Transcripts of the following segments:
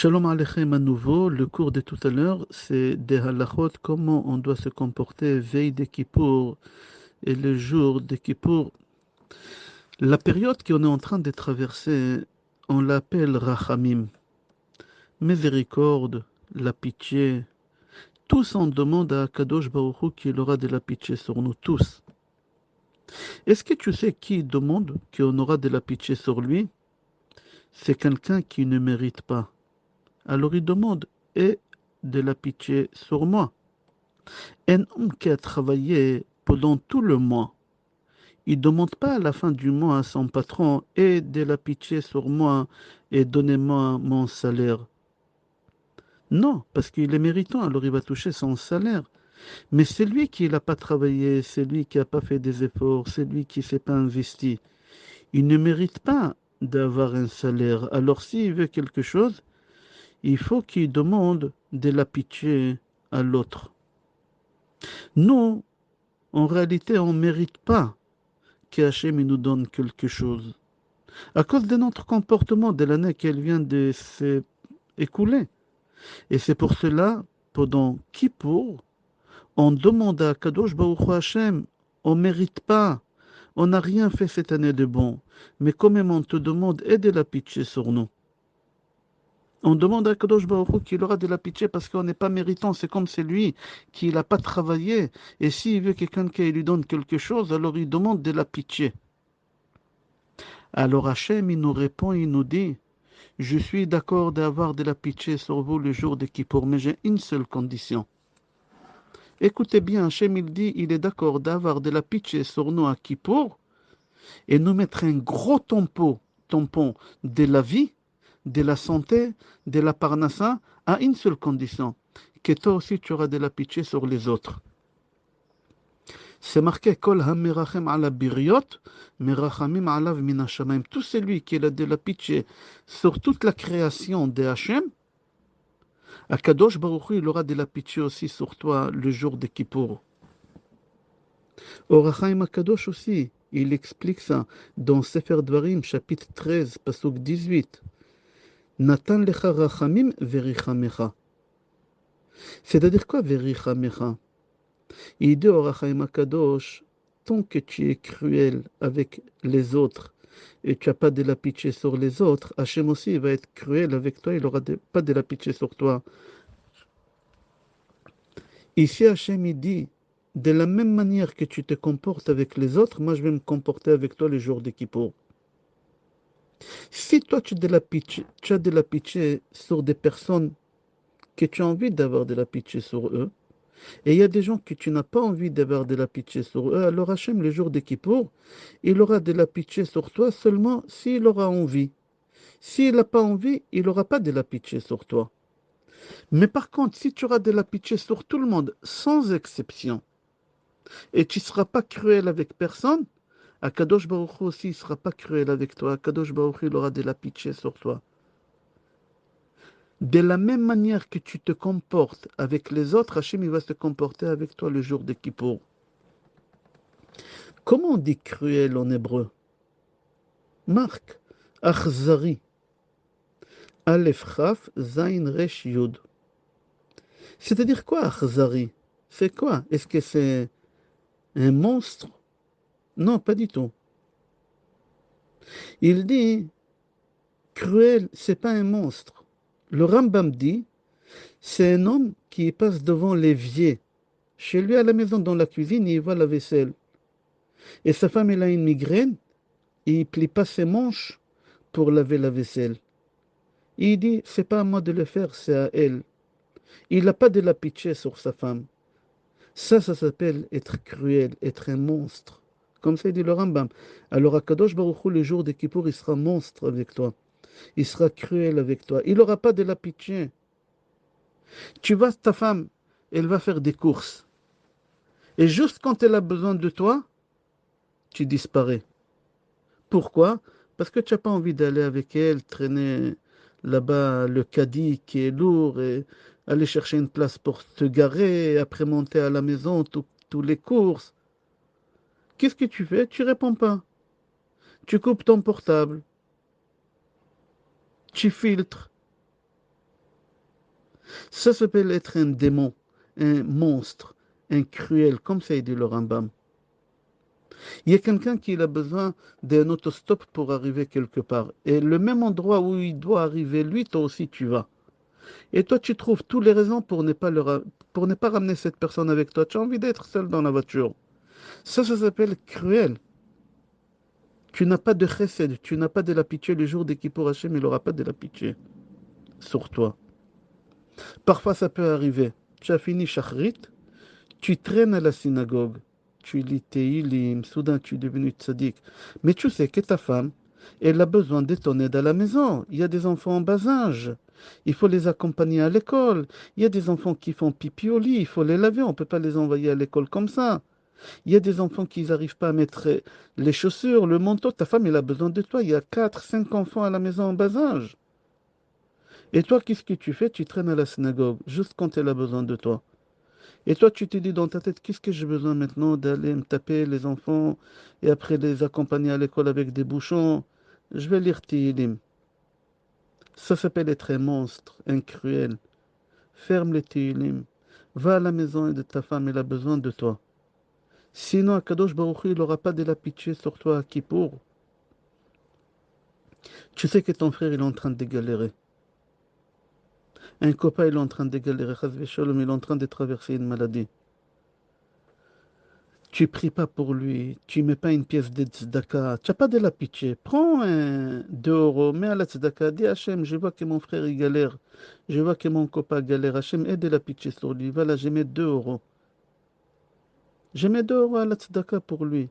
Shalom Aleichem à nouveau. Le cours de tout à l'heure, c'est des halachot, comment on doit se comporter veille de Kippour et le jour de Kippour. La période qu'on est en train de traverser, on l'appelle Rachamim, miséricorde, la pitié. Tous on demande à Kadosh Baruch Hu qu'il aura de la pitié sur nous tous. Est-ce que tu sais qui demande qu'on aura de la pitié sur lui? C'est quelqu'un qui ne mérite pas. Alors il demande, et de la pitié sur moi. Un homme qui a travaillé pendant tout le mois, il ne demande pas à la fin du mois à son patron, aie de la pitié sur moi et donnez-moi mon salaire. Non, parce qu'il est méritant, alors il va toucher son salaire. Mais c'est lui qui n'a pas travaillé, c'est lui qui n'a pas fait des efforts, c'est lui qui ne s'est pas investi. Il ne mérite pas d'avoir un salaire. Alors s'il veut quelque chose, il faut qu'il demande de la pitié à l'autre. Nous, en réalité, on ne mérite pas qu'Hachem nous donne quelque chose. À cause de notre comportement de l'année qui vient de s'écouler. Et c'est pour cela, pendant Kippour, on demande à Kadosh Baruch Hu Hashem, on ne mérite pas, on n'a rien fait cette année de bon, mais quand même on te demande, aie de la pitié sur nous. On demande à Kadosh Baruch Hu qu'il aura de la pitié parce qu'on n'est pas méritant, c'est comme c'est lui qui n'a pas travaillé. Et s'il veut quelqu'un qui lui donne quelque chose, alors il demande de la pitié. Alors Hachem, il nous répond, il nous dit, je suis d'accord d'avoir de la pitié sur vous le jour de Kippour, mais j'ai une seule condition. Écoutez bien, Hachem, il dit, il est d'accord d'avoir de la pitié sur nous à Kippour et nous mettre un gros tampon de la vie, de la santé, de la parnassa, à une seule condition, que toi aussi tu auras de la pitié sur les autres. C'est marqué Kol hamerachem ala biriot, merachamim alav min hashamayim. Tout celui qui a de la pitié sur toute la création de Hachem, Akadosh Baruch Hu, il aura de la pitié aussi sur toi le jour de Kippour. Or Chaim Akadosh aussi, il explique ça dans Sefer Dvarim, chapitre 13, pasuk 18. Natan lecha rachamim verichamecha. C'est-à-dire quoi verichamecha? Il dit au Chaim Akadosh, tant que tu es cruel avec les autres et tu n'as pas de la pitié sur les autres, Hachem aussi va être cruel avec toi, il n'aura pas de la pitié sur toi. Ici, Hachem il dit, de la même manière que tu te comportes avec les autres, moi je vais me comporter avec toi le jour de Kippour. Si toi tu as de la pitié sur des personnes que tu as envie d'avoir de la pitié sur eux, et il y a des gens que tu n'as pas envie d'avoir de la pitié sur eux, alors Hachem, le jour de Kippour, il aura de la pitié sur toi seulement s'il aura envie. S'il n'a pas envie, il n'aura pas de la pitié sur toi. Mais par contre, si tu auras de la pitié sur tout le monde, sans exception, et tu ne seras pas cruel avec personne, Akadosh Baruch Hu aussi ne sera pas cruel avec toi. Akadosh Baruch Hu, il aura de la pitié sur toi. De la même manière que tu te comportes avec les autres, Hachem il va se comporter avec toi le jour de Kippour. Comment on dit cruel en hébreu? Marc, Achzari, Aleph Chaf, Zain Resh Yud. C'est-à-dire quoi Achzari? C'est quoi? Est-ce que c'est un monstre? Non, pas du tout. Il dit cruel, c'est pas un monstre. Le Rambam dit c'est un homme qui passe devant l'évier. Chez lui à la maison, dans la cuisine, il voit la vaisselle. Et sa femme, elle a une migraine, et il plie pas ses manches pour laver la vaisselle. Il dit, c'est pas à moi de le faire, c'est à elle. Il n'a pas de la pitié sur sa femme. Ça s'appelle être cruel, être un monstre. Comme ça, il dit le Rambam. Alors, Akadosh Baruch Hu, le jour de Kippour, il sera monstre avec toi. Il sera cruel avec toi. Il n'aura pas de la pitié. Tu vois, ta femme, elle va faire des courses. Et juste quand elle a besoin de toi, tu disparais. Pourquoi? Parce que tu n'as pas envie d'aller avec elle, traîner là-bas le caddie qui est lourd et aller chercher une place pour te garer, et après monter à la maison, tous les courses. Qu'est-ce que tu fais? Tu réponds pas. Tu coupes ton portable. Tu filtres. Ça s'appelle être un démon, un monstre, un cruel, comme ça dit le Rambam. Il y a quelqu'un qui a besoin d'un autostop pour arriver quelque part. Et le même endroit où il doit arriver, lui, toi aussi, tu vas. Et toi, tu trouves toutes les raisons pour ne pas ramener cette personne avec toi. Tu as envie d'être seul dans la voiture. Ça s'appelle cruel. Tu n'as pas de chesed, tu n'as pas de la pitié. Le jour d'Ekippour Hachem, il n'aura pas de la pitié sur toi. Parfois, ça peut arriver. Tu as fini Shachrit, tu traînes à la synagogue, tu lis Tehillim, soudain tu es devenu tzaddik. Mais tu sais que ta femme, elle a besoin de ton aide à la maison. Il y a des enfants en bas âge. Il faut les accompagner à l'école. Il y a des enfants qui font pipi au lit. Il faut les laver. On ne peut pas les envoyer à l'école comme ça. Il y a des enfants qui n'arrivent pas à mettre les chaussures, le manteau. Ta femme, elle a besoin de toi. Il y a 4, 5 enfants à la maison en bas âge. Et toi, qu'est-ce que tu fais? Tu traînes à la synagogue, juste quand elle a besoin de toi. Et toi, tu te dis dans ta tête, qu'est-ce que j'ai besoin maintenant d'aller me taper les enfants et après les accompagner à l'école avec des bouchons? Je vais lire Tehillim. Ça s'appelle être un monstre, un cruel. Ferme les Tehillim. Va à la maison de ta femme, elle a besoin de toi. Sinon, Akadosh Baruch Hu, il n'aura pas de la pitié sur toi à Kippour. Tu sais que ton frère, il est en train de galérer. Un copain, il est en train de galérer. Chas v'sholom, il est en train de traverser une maladie. Tu pries pas pour lui, tu mets pas une pièce de tzedaka, tu n'as pas de la pitié. Prends 2 euros, mets à la tzedaka, dis Hachem, je vois que mon frère il galère, je vois que mon copain galère, Hachem, aide de la pitié sur lui. Voilà, je mets 2 euros. Je mets 2 euros à la tzedaka pour lui.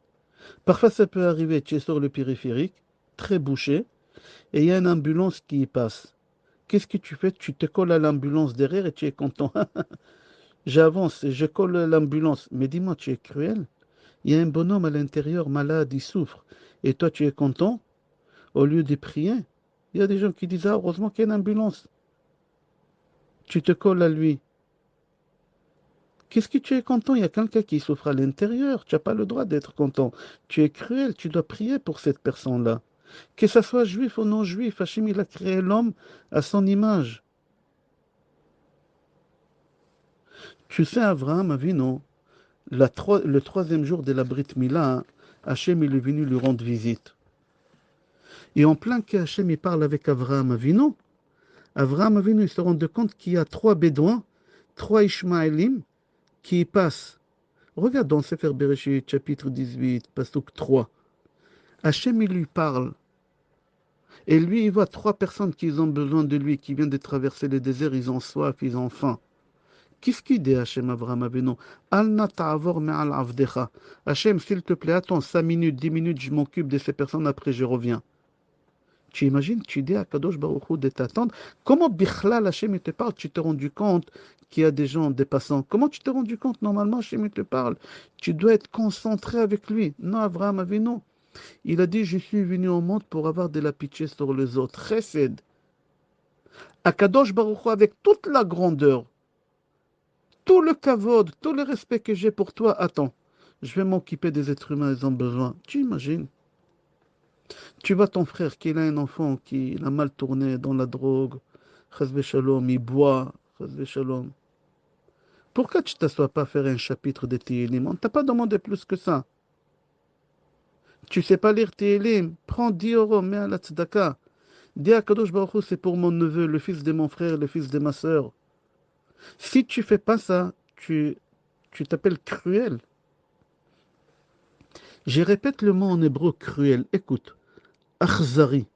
Parfois ça peut arriver, tu es sur le périphérique, très bouché, et il y a une ambulance qui y passe. Qu'est-ce que tu fais? Tu te colles à l'ambulance derrière et tu es content. J'avance, je colle à l'ambulance. Mais dis-moi, tu es cruel? Il y a un bonhomme à l'intérieur malade, il souffre. Et toi, tu es content? Au lieu de prier, il y a des gens qui disent, ah, heureusement qu'il y a une ambulance. Tu te colles à lui. Qu'est-ce que tu es content? Il y a quelqu'un qui souffre à l'intérieur. Tu n'as pas le droit d'être content. Tu es cruel, tu dois prier pour cette personne-là. Que ça soit juif ou non juif, Hachem, il a créé l'homme à son image. Tu sais, Abraham Avinu, le 3e jour de la Brit Mila, Hachem, il est venu lui rendre visite. Et en plein que Hachem, il parle avec Abraham Avinu, Avraham Avinu se rend compte qu'il y a 3 Bédouins, 3 Ishmaélim qui passent. Regarde dans Sefer Bereshit, chapitre 18, Pasuk 3. Hachem, il lui parle. Et lui, il voit 3 personnes qui ont besoin de lui, qui viennent de traverser le désert, ils ont soif, ils ont faim. Qu'est-ce qu'il dit Hachem Avraham Avinu? Al na ta'avor me'al avdecha. Hachem, s'il te plaît, attends 5 minutes, 10 minutes, je m'occupe de ces personnes, après je reviens. Tu imagines, tu dis à Kadosh Baruch Hu de t'attendre. Comment Bichlal Hachem te parle? Tu t'es rendu compte qu'il y a des gens, des passants. Comment tu t'es rendu compte? Normalement, Hachem te parle. Tu dois être concentré avec lui. Non, Avraham Avinu. Il a dit, je suis venu au monde pour avoir de la pitié sur les autres. Chesed. À Kadosh Baruch Hu, avec toute la grandeur, tout le kavod, tout le respect que j'ai pour toi, attends. Je vais m'occuper des êtres humains, ils ont besoin. Tu imagines? Tu vois ton frère qui a un enfant qui a mal tourné dans la drogue, chas shalom, il boit, chas shalom. Pourquoi tu ne t'assois pas à faire un chapitre de Tehillim? On ne t'a pas demandé plus que ça. Tu sais pas lire Tehillim? Prends 10 euros, mets à la tzedaka. Dis à Kadosh Baruch Hu, c'est pour mon neveu, le fils de mon frère, le fils de ma sœur. Si tu fais pas ça, tu t'appelles cruel. Je répète le mot en hébreu cruel. Écoute, achzari.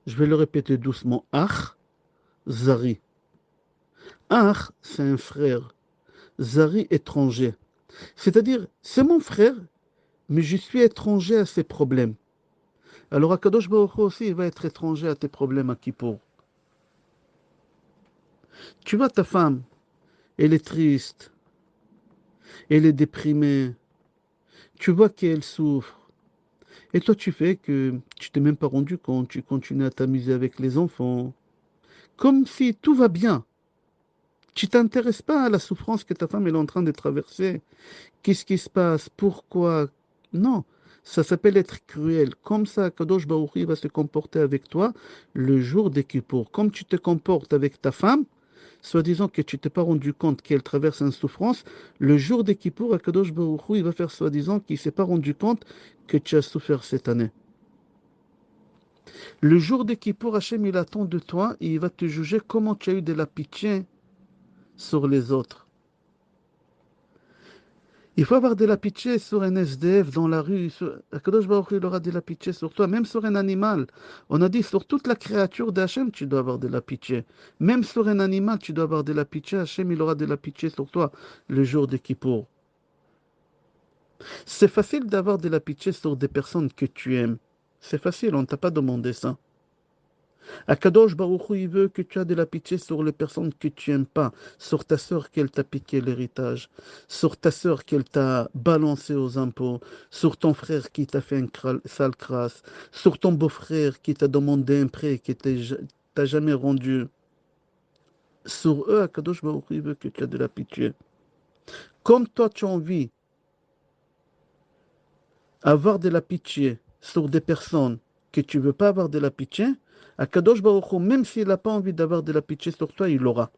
Je vais le répéter doucement. Achzari. Ach, c'est un frère. Zari, étranger. C'est-à-dire, c'est mon frère, mais je suis étranger à ses problèmes. Alors, Akadosh Baruch Hu aussi, il va être étranger à tes problèmes à Kippour. Tu vois ta femme, elle est triste, elle est déprimée, tu vois qu'elle souffre. Et toi, tu fais que tu t'es même pas rendu compte, tu continues à t'amuser avec les enfants, comme si tout va bien. Tu t'intéresses pas à la souffrance que ta femme est en train de traverser. Qu'est-ce qui se passe? Pourquoi? Non, ça s'appelle être cruel. Comme ça, Kadosh Baruch Hu va se comporter avec toi le jour des Kippour. Comme tu te comportes avec ta femme, soi-disant que tu t'es pas rendu compte qu'elle traverse une souffrance, le jour des Kippour, Akadosh Baruch Hu, il va faire soi-disant qu'il s'est pas rendu compte que tu as souffert cette année. Le jour des Kippour, Hachem, il attend de toi et il va te juger comment tu as eu de la pitié sur les autres. Il faut avoir de la pitié sur un SDF dans la rue. Akadosh Baruch Hu, il aura de la pitié sur toi, même sur un animal. On a dit sur toute la créature d'Hachem, tu dois avoir de la pitié. Même sur un animal, tu dois avoir de la pitié. Hachem, il aura de la pitié sur toi le jour de Kippour. C'est facile d'avoir de la pitié sur des personnes que tu aimes. C'est facile, on ne t'a pas demandé ça. Akadosh Baruch Hu, il veut que tu aies de la pitié sur les personnes que tu n'aimes pas, sur ta sœur qu'elle t'a piqué l'héritage, sur ta sœur qu'elle t'a balancé aux impôts, sur ton frère qui t'a fait une sale crasse, sur ton beau-frère qui t'a demandé un prêt qui t'a jamais rendu. Sur eux, Akadosh Baruch Hu, il veut que tu aies de la pitié. Comme toi, tu as envie d'avoir de la pitié sur des personnes que tu ne veux pas avoir de la pitié, Akadosh Baruch Hu, même s'il n'a pas envie d'avoir de la pitié sur toi, il l'aura.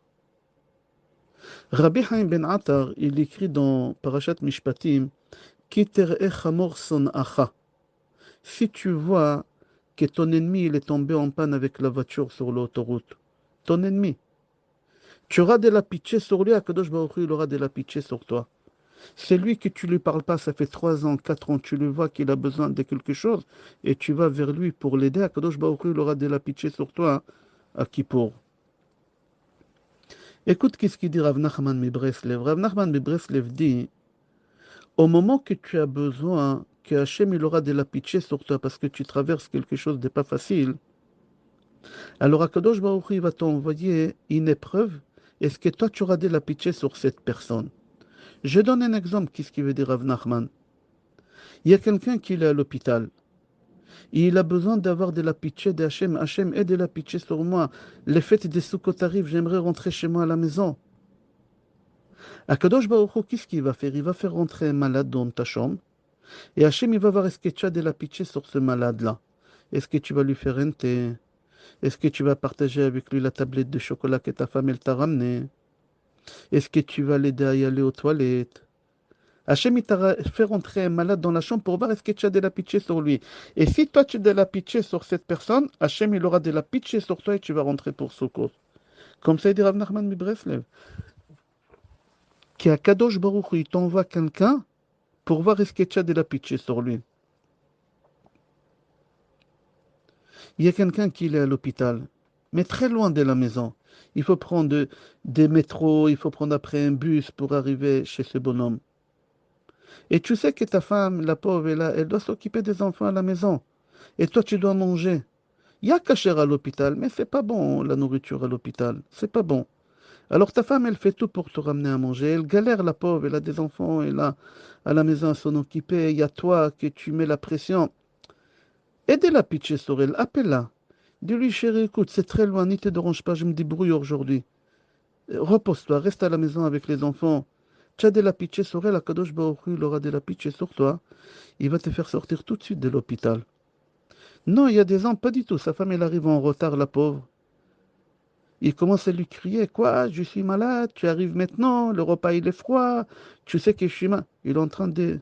Rabbi Haim ben Attar, il écrit dans Parashat Mishpatim, Ki ter'eh chamor son'acha. Si tu vois que ton ennemi il est tombé en panne avec la voiture sur l'autoroute, ton ennemi, tu auras de la pitié sur lui, Akadosh Baruch Hu, il aura de la pitié sur toi. C'est lui que tu lui parles pas, ça fait 3 ans, 4 ans, tu le vois qu'il a besoin de quelque chose, et tu vas vers lui pour l'aider, Akadosh Baruch Hu, il aura de la pitié sur toi, à Kippour. Écoute qu'est-ce qu'il dit Rav Nachman mi Breslev. Rav Nachman mi Breslev dit, au moment que tu as besoin, que Hachem il aura de la pitié sur toi parce que tu traverses quelque chose de pas facile, alors Akadosh Baruch Hu, il va t'envoyer une épreuve. Est-ce que toi tu auras de la pitié sur cette personne? Je donne un exemple, qu'est-ce qu'il veut dire Rav Nachman. Il y a quelqu'un qui est à l'hôpital. Et il a besoin d'avoir de la pitié d'Hachem. Hachem, aie de la pitié sur moi. Les fêtes des Sukkot arrivent, j'aimerais rentrer chez moi à la maison. Akadosh Baruch Hu, qu'est-ce qu'il va faire? Il va faire rentrer un malade dans ta chambre. Et Hachem, il va voir est-ce que tu as de la pitié sur ce malade-là. Est-ce que tu vas lui faire un thé? Est-ce que tu vas partager avec lui la tablette de chocolat que ta femme elle t'a ramenée? Est-ce que tu vas l'aider à y aller aux toilettes? Hachem, il t'a fait rentrer un malade dans la chambre pour voir est-ce que tu as de la pitié sur lui. Et si toi tu as de la pitié sur cette personne, Hachem, il aura de la pitié sur toi et tu vas rentrer pour secours. Comme ça, il dit Rav Nachman mi Breslev. Qui a Kadosh Baruch Hu, il t'envoie quelqu'un pour voir est-ce que tu as de la pitié sur lui. Il y a quelqu'un qui est à l'hôpital, mais très loin de la maison. Il faut prendre des métros, il faut prendre après un bus pour arriver chez ce bonhomme. Et tu sais que ta femme, la pauvre, elle doit s'occuper des enfants à la maison. Et toi, tu dois manger. Il y a kasher à l'hôpital, mais c'est pas bon la nourriture à l'hôpital. C'est pas bon. Alors ta femme, elle fait tout pour te ramener à manger. Elle galère, la pauvre. Elle a des enfants, elle a à la maison à s'en occuper. Il y a toi que tu mets la pression. Aidez-la, pitié sur elle. Appelle-la. Dis-lui, chérie, écoute, c'est très loin, n'y te dérange pas, je me débrouille aujourd'hui. Repose-toi, reste à la maison avec les enfants. Tu as de la pitié sur elle, Akadosh Baruch Hu, il aura de la pitié sur toi. Il va te faire sortir tout de suite de l'hôpital. Non, il y a des ans, pas du tout. Sa femme, elle arrive en retard, la pauvre. Il commence à lui crier, quoi, je suis malade, tu arrives maintenant, le repas il est froid, tu sais que je suis malade. Il est en train de...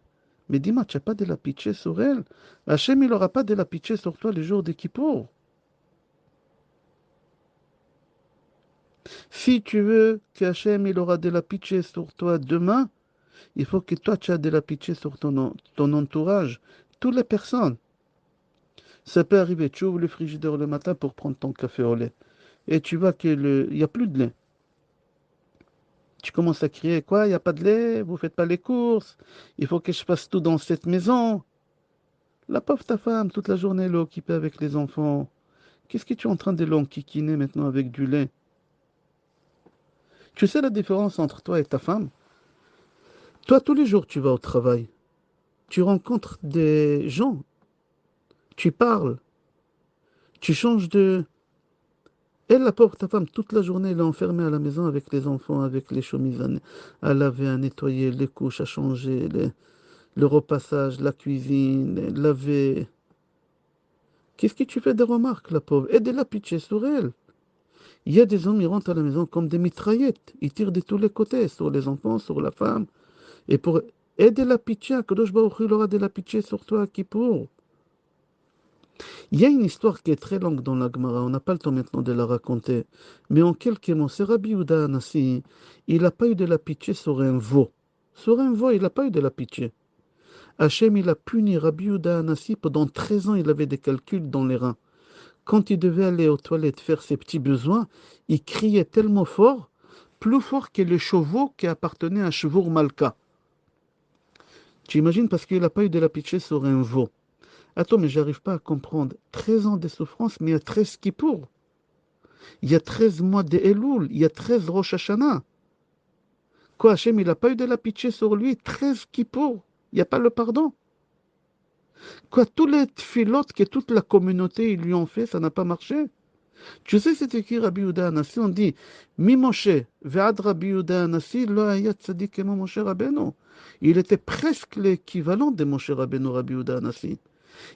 Mais dis-moi, tu n'as pas de la pitié sur elle? Hachem, il n'aura pas de la pitié sur toi les jours des Kippour. Si tu veux que Hachem, il aura de la pitié sur toi demain, il faut que toi, tu aies de la pitié sur ton entourage, toutes les personnes. Ça peut arriver, tu ouvres le frigidaire le matin pour prendre ton café au lait. Et tu vois qu'il n'y a plus de lait. Tu commences à crier, quoi, il n'y a pas de lait, vous ne faites pas les courses, il faut que je fasse tout dans cette maison. La pauvre ta femme, toute la journée, elle est occupée avec les enfants. Qu'est-ce que tu es en train de l'enquiquiner maintenant avec du lait? Tu sais la différence entre toi et ta femme? Toi, tous les jours, tu vas au travail. Tu rencontres des gens. Tu parles. Tu changes de... Elle, la pauvre ta femme, toute la journée, elle est enfermée à la maison avec les enfants, avec les chemises à laver, à nettoyer, les couches, à changer, le repassage, la cuisine, laver. Qu'est-ce que tu fais des remarques, la pauvre? Aide la pitié sur elle. Il y a des hommes, ils rentrent à la maison comme des mitraillettes. Ils tirent de tous les côtés, sur les enfants, sur la femme. Et pour aider la pitié, Kadosh Baruch Hu, il aura de la pitié sur toi, Kippour. Il y a une histoire qui est très longue dans la Gemara, on n'a pas le temps maintenant de la raconter. Mais en quelques mots, c'est Rabbi Yehuda Anassi, il n'a pas eu de la pitié sur un veau. Sur un veau, il n'a pas eu de la pitié. Hachem, il a puni Rabbi Yehuda Anassi pendant 13 ans, il avait des calculs dans les reins. Quand il devait aller aux toilettes faire ses petits besoins, il criait tellement fort, plus fort que les chevaux qui appartenaient à Shvour Malka. Tu imagines, parce qu'il n'a pas eu de la pitié sur un veau. Attends, mais j'arrive pas à comprendre. 13 ans de souffrance, mais il y a 13 Kippour. Il y a 13 mois de Elul. Il y a 13 Rosh Hashanah. Quoi, Hachem, il n'a pas eu de la pitié sur lui? 13 Kippour. Il n'y a pas le pardon. Quoi, tous les tfilotes que toute la communauté ils lui ont fait, ça n'a pas marché. Tu sais, c'est écrit Rabbi Yehuda Anassi, on dit, Mi Moshe, ve'ad Rabbi Yehuda Anassi, lo hayat tzadik kemo Moshe Rabbeinu. Il était presque l'équivalent de Moshe Rabbeinu, Rabbi Yehuda Anassi.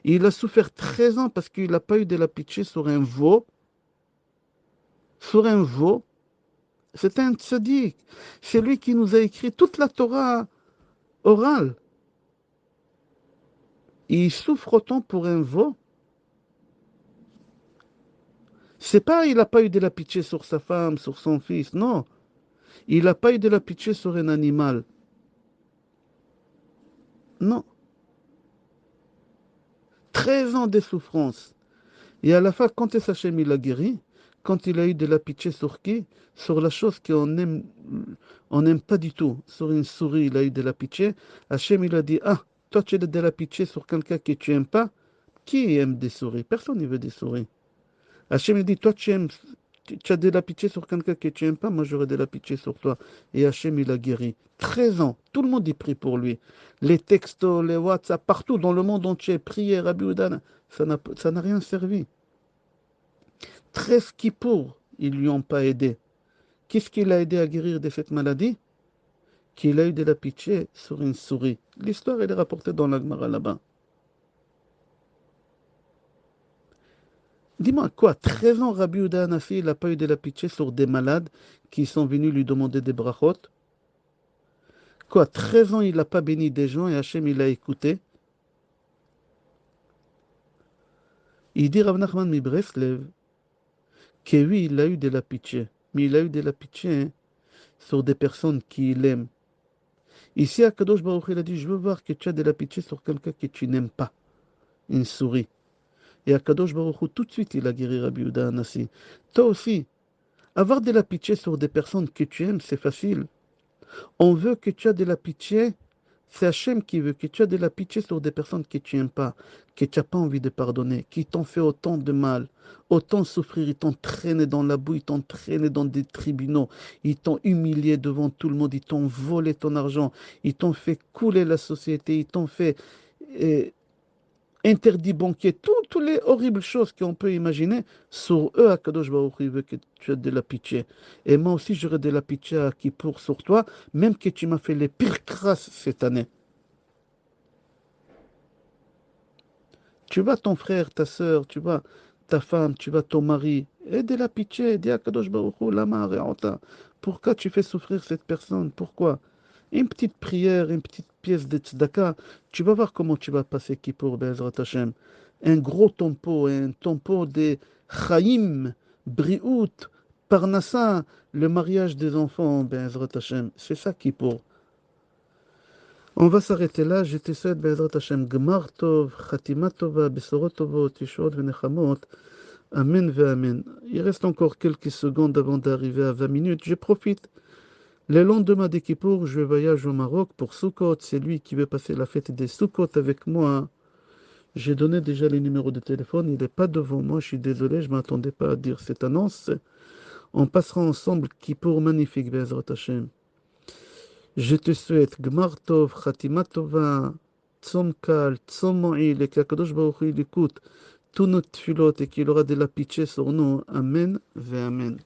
Il a souffert 13 ans parce qu'il n'a pas eu de la pitié sur un veau. Sur un veau. C'est un tzaddik. C'est lui qui nous a écrit toute la Torah orale. Et il souffre autant pour un veau. C'est pas il n'a pas eu de la pitié sur sa femme, sur son fils. Non. Il n'a pas eu de la pitié sur un animal. Non. 13 ans de souffrance. Et à la fin, quand Hachem il a guéri, quand il a eu de la pitié sur qui? Sur la chose qu'on aime, on n'aime pas du tout. Sur une souris, il a eu de la pitié. Hachem il a dit, ah, toi tu as de la pitié sur quelqu'un que tu n'aimes pas. Qui aime des souris? Personne ne veut des souris. Hachem il dit, toi tu as de la pitié sur quelqu'un que tu n'aimes pas, moi j'aurai de la pitié sur toi. Et Hachem il a guéri. 13 ans, tout le monde y prie pour lui. Les textos, les WhatsApp, partout dans le monde entier, prière, Rabbi Oudan, ça n'a rien servi. 13 Kippour, ils ne lui ont pas aidé. Qu'est-ce qui l'a aidé à guérir de cette maladie? Qu'il a eu de la pitié sur une souris. L'histoire, elle est rapportée dans la Gemara là-bas. Dis-moi, quoi, 13 ans, Rabbi Yehuda Hanafi, il n'a pas eu de la pitié sur des malades qui sont venus lui demander des brachot? Quoi, 13 ans, il n'a pas béni des gens et Hachem, il a écouté? Il dit Rav Nachman mi Breslev que oui, il a eu de la pitié. Mais il a eu de la pitié hein, sur des personnes qu'il aime. Ici, Akadosh Baruch il a dit, je veux voir que tu as de la pitié sur quelqu'un que tu n'aimes pas. Une souris. Et Akadosh Baruch Hu, tout de suite, il a guéri Rabbi Yehuda Hanassi. Toi aussi, avoir de la pitié sur des personnes que tu aimes, c'est facile. On veut que tu aies de la pitié. C'est Hachem qui veut que tu aies de la pitié sur des personnes que tu n'aimes pas, que tu n'as pas envie de pardonner, qui t'ont fait autant de mal, autant souffrir. Ils t'ont traîné dans la boue, ils t'ont traîné dans des tribunaux, ils t'ont humilié devant tout le monde, ils t'ont volé ton argent, ils t'ont fait couler la société, ils t'ont fait euh, interdit banquier, toutes les horribles choses qu'on peut imaginer, sur eux, Akadosh Baruch Hu, il veut que tu aies de la pitié. Et moi aussi, j'aurai de la pitié à Kippour sur toi, même que tu m'as fait les pires crasses cette année. Tu vas ton frère, ta soeur, tu vas ta femme, tu vas ton mari, et de la pitié, dis à Kadosh Baruch Hu, lama re'ota. Pourquoi tu fais souffrir cette personne? Pourquoi? Une petite prière, une petite pièce de tzedaka, tu vas voir comment tu vas passer Kippour, Be'ezrat Hashem. Un gros tempo, un tempo de Chaim, Briout, Parnassa, le mariage des enfants, Be'ezrat Hashem. C'est ça Kippour. On va s'arrêter là. Je te souhaite, Bezrat Hashem, Gmar Tov, Chatima Tova, Besorot Tovot, Yeshua Venechamot. Amen ve Amen. Il reste encore quelques secondes avant d'arriver à 20 minutes. Je profite. Le lendemain des Kippour, je voyage au Maroc pour Sukkot. C'est lui qui veut passer la fête des Sukkot avec moi. J'ai donné déjà les numéros de téléphone. Il n'est pas devant moi. Je suis désolé. Je ne m'attendais pas à dire cette annonce. On passera ensemble Kippour magnifique, Bezrat Hashem. Je te souhaite Gmar Tov, Khatima Tova, Tzom Kal, Tzom Mo'il, et qu'Akadosh Baruch Hu il écoute tous nos tfilot et qu'il aura de la pitié sur nous. Amen, ve Amen.